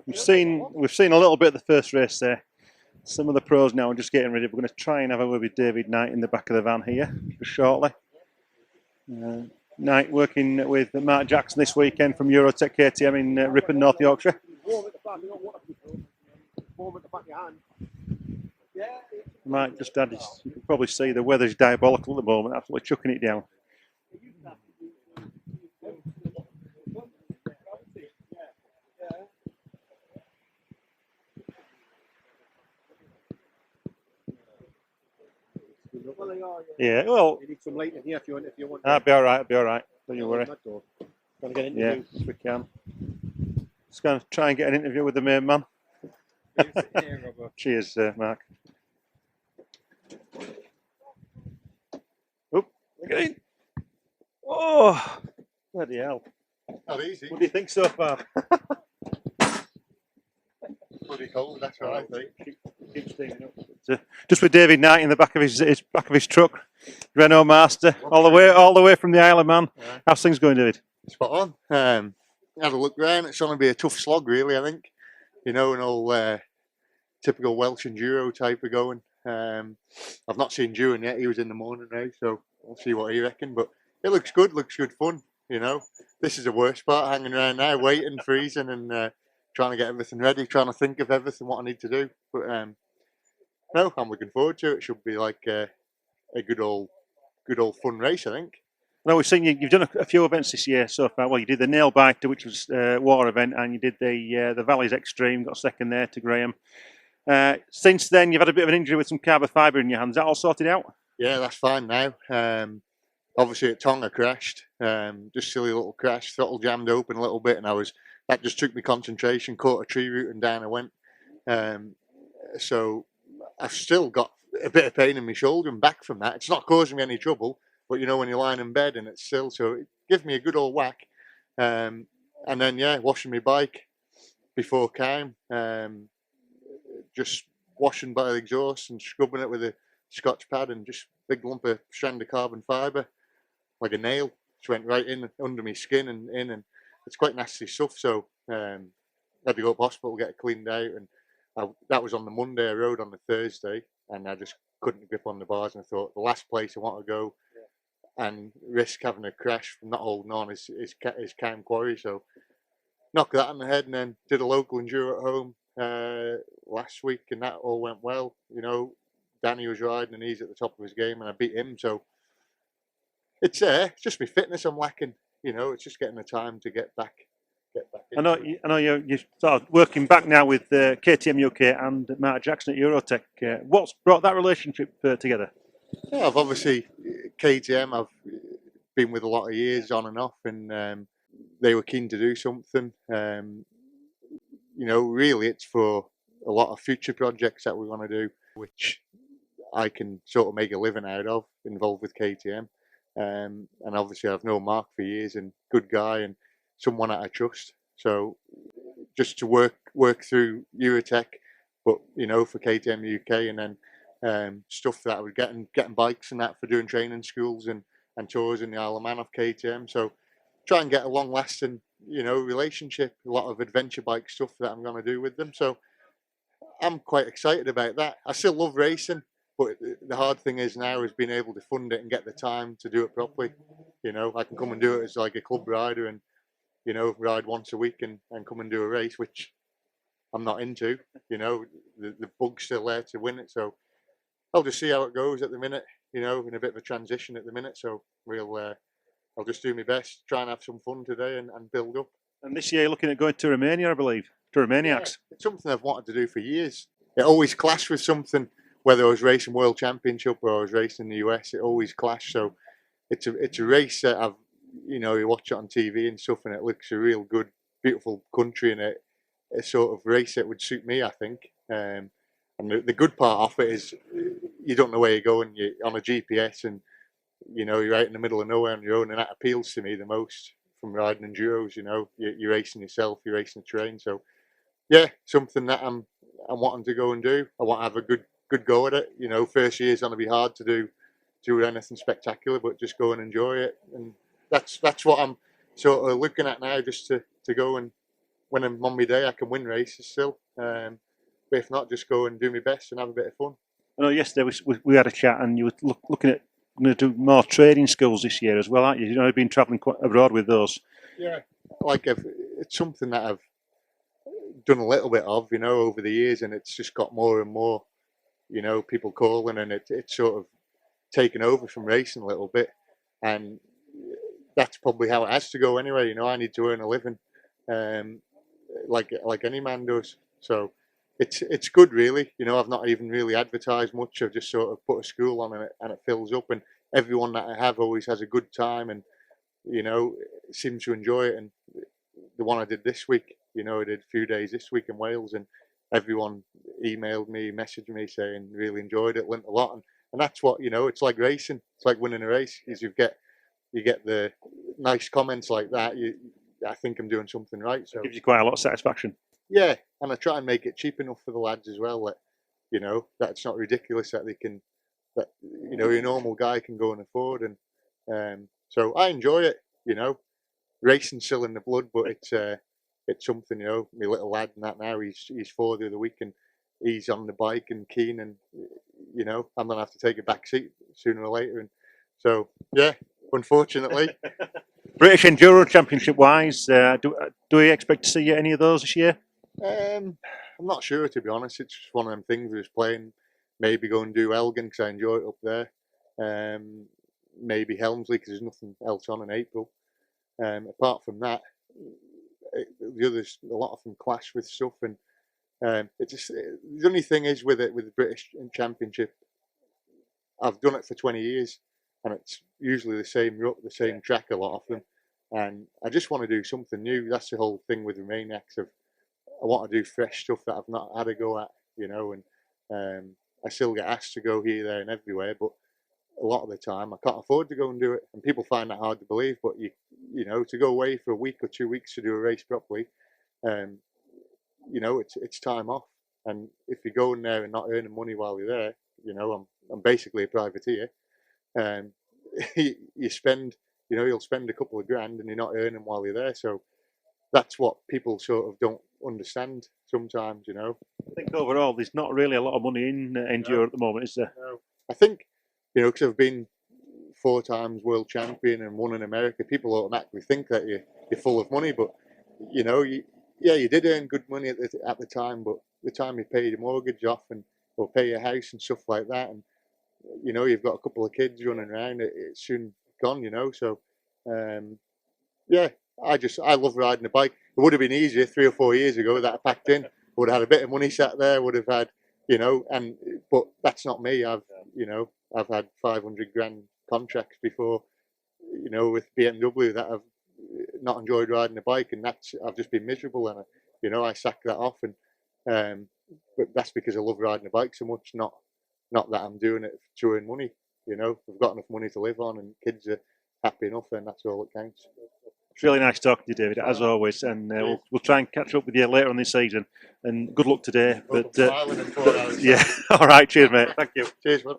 We've seen a little bit of the first race there. Some of the pros now are just getting ready. We're going to try and have a word with David Knight in the back of the van here just shortly. Knight working with Mark Jackson this weekend from Eurotek KTM in Ripon, North Yorkshire. Mike just had his, you can probably see the weather's diabolical at the moment, absolutely chucking it down. Yeah, well, you need some light in here if you want. I'll be all right. Don't you worry. Gonna get an interview. Yeah, we can. Just going to try and get an interview with the main man. Cheers, Mark. Oh, get in. Oh, bloody hell. Not easy. What do you think so far? Pretty cold, that's what I think. Keep steaming up. Just with David Knight in the back of his truck, Renault Master, all the way from the Isle of Man. Yeah. How's things going, David? Spot on. Had a look round. It's going to be a tough slog, really. I think. You know, an old typical Welsh enduro type of going. I've not seen Dewan yet. He was in the morning race, so we'll see what he reckons. But it looks good. Looks good fun. You know, this is the worst part. Hanging around now, waiting, freezing, and trying to get everything ready. Trying to think of everything what I need to do. But no, I'm looking forward to it. It should be like a good old fun race, I think. Well, we've seen you've done a few events this year so far. Well, you did the Nail Biter, which was a war event, and you did the Valleys X-Treme, got second there to Graham. Since then, you've had a bit of an injury with some carbon fibre in your hands. Is that all sorted out? Yeah, that's fine now. Obviously at Tonga crashed, just silly little crash, throttle jammed open a little bit, and that just took me concentration, caught a tree root and down I went. So I've still got a bit of pain in my shoulder and back from that. It's not causing me any trouble, but you know when you're lying in bed and it's still, so it gives me a good old whack. And then yeah, washing my bike before came, just washing by the exhaust and scrubbing it with a Scotch pad and just big lump of strand of carbon fibre, like a nail, just went right in under my skin and in, and it's quite nasty stuff. So I had to go to hospital, get it cleaned out, and that was on the Monday. I rode on the Thursday, and I just couldn't grip on the bars, and I thought the last place I want to go and risk having a crash from not holding on is Cam Quarry. So knocked that on the head, and then did a local enduro at home last week, and that all went well. You know, Danny was riding, and he's at the top of his game, and I beat him. So it's it's just my fitness I'm lacking. You know, it's just getting the time to get back. I know you're sort of working back now with KTM UK and Mark Jackson at Eurotek. What's brought that relationship together? Yeah, I've obviously KTM. I've been with a lot of years on and off, and they were keen to do something. You know, really, it's for a lot of future projects that we want to do, which I can sort of make a living out of, involved with KTM. And obviously, I've known Mark for years, and good guy, and someone that I trust. So just to work through Eurotek, but you know, for KTM UK, and then stuff that I was getting bikes and that for doing training schools and tours in the Isle of Man off KTM. So try and get a long lasting, you know, relationship, a lot of adventure bike stuff that I'm going to do with them. So I'm quite excited about that. I still love racing, but the hard thing is now is being able to fund it and get the time to do it properly. You know, I can come and do it as like a club rider and, you know, ride once a week and come and do a race, which I'm not into. You know, the bug's still there to win it. So I'll just see how it goes at the minute, you know, in a bit of a transition at the minute. So I'll just do my best, try and have some fun today and build up. And this year you're looking at going to Romania, I believe, to Romaniacs. Yeah, it's something I've wanted to do for years. It always clashed with something, whether I was racing World Championship or I was racing in the US, it always clashed. So it's a race that I've, you know, you watch it on TV and stuff, and it looks a real good, beautiful country, and a sort of race that would suit me, I think. And the good part of it is you don't know where you're going. You're on a GPS, and you know you're out in the middle of nowhere on your own, and that appeals to me the most from riding enduros. You know, you're racing yourself, you're racing the terrain. So yeah, something that I'm wanting to go and do. I want to have a good go at it. You know, first year's going to be hard to do anything spectacular, but just go and enjoy it. And that's what I'm sort of looking at now, just to go and when I'm on my day, I can win races still. But if not, just go and do my best and have a bit of fun. I know yesterday we had a chat, and you were looking at going to do more trading skills this year as well, aren't you? You know, you've been travelling quite abroad with those. Yeah, like it's something that I've done a little bit of, you know, over the years, and it's just got more and more, you know, people calling, and it's sort of taken over from racing a little bit, and that's probably how it has to go anyway. You know, I need to earn a living, like any man does. So it's good, really. You know, I've not even really advertised much. I've just sort of put a school on, and it fills up, and everyone that I have always has a good time, and you know, seems to enjoy it. And the one I did this week, you know, I did a few days this week in Wales, and everyone emailed me, messaged me saying really enjoyed it, learnt a lot, and that's what, you know, it's like racing. It's like winning a race. Is you get the nice comments like that. I think I'm doing something right. So it gives you quite a lot of satisfaction. Yeah, and I try and make it cheap enough for the lads as well, that, you know, that it's not ridiculous, that they can, that, you know, your normal guy can go and afford. And so I enjoy it, you know. Racing's still in the blood, but it's something, you know. My little lad and that now, he's 4 the other week, and he's on the bike and keen, and you know, I'm gonna have to take a back seat sooner or later. And so yeah, unfortunately. British Enduro Championship wise, do we expect to see any of those this year? I'm not sure, to be honest. It's just one of them things. We was playing, maybe go and do Elgin because I enjoy it up there. Maybe Helmsley because there's nothing else on in April. Apart from that, the others, a lot of them clash with stuff, and it just, the only thing is with it, with the British Championship, I've done it for 20 years, and it's usually the same route, the same track, a lot of them, and I just want to do something new. That's the whole thing with Romaniacs. I want to do fresh stuff that I've not had a go at, you know, and I still get asked to go here, there, and everywhere, but a lot of the time I can't afford to go and do it, and people find that hard to believe. But you know, to go away for a week or 2 weeks to do a race properly, you know, it's time off. And if you're going there and not earning money while you're there, you know, I'm basically a privateer. You spend, you know, you'll spend a couple of grand and you're not earning while you're there. So that's what people sort of don't understand sometimes, you know. I think overall there's not really a lot of money in Enduro at the moment, is there? No. I think, you know, because I've been 4 times world champion and won in America, people automatically think that you're full of money. But you know, you did earn good money at the time, but the time you pay your mortgage off or pay your house and stuff like that, and you know, you've got a couple of kids running around, it's soon gone, you know. So yeah, I love riding a bike. It would have been easier 3 or 4 years ago that I packed in. Would have had a bit of money sat there. Would have had, you know, but that's not me. I've had 500 grand contracts before, you know, with BMW that I've not enjoyed riding a bike, and I've just been miserable, and you know, I sacked that off, and but that's because I love riding a bike so much, not that I'm doing it to earn money. You know, I've got enough money to live on, and kids are happy enough, and that's all that counts. It's really nice talking to you, David, as always, and we'll try and catch up with you later on this season. And good luck today. But Yeah, all right, cheers, mate. Thank you. Cheers, man.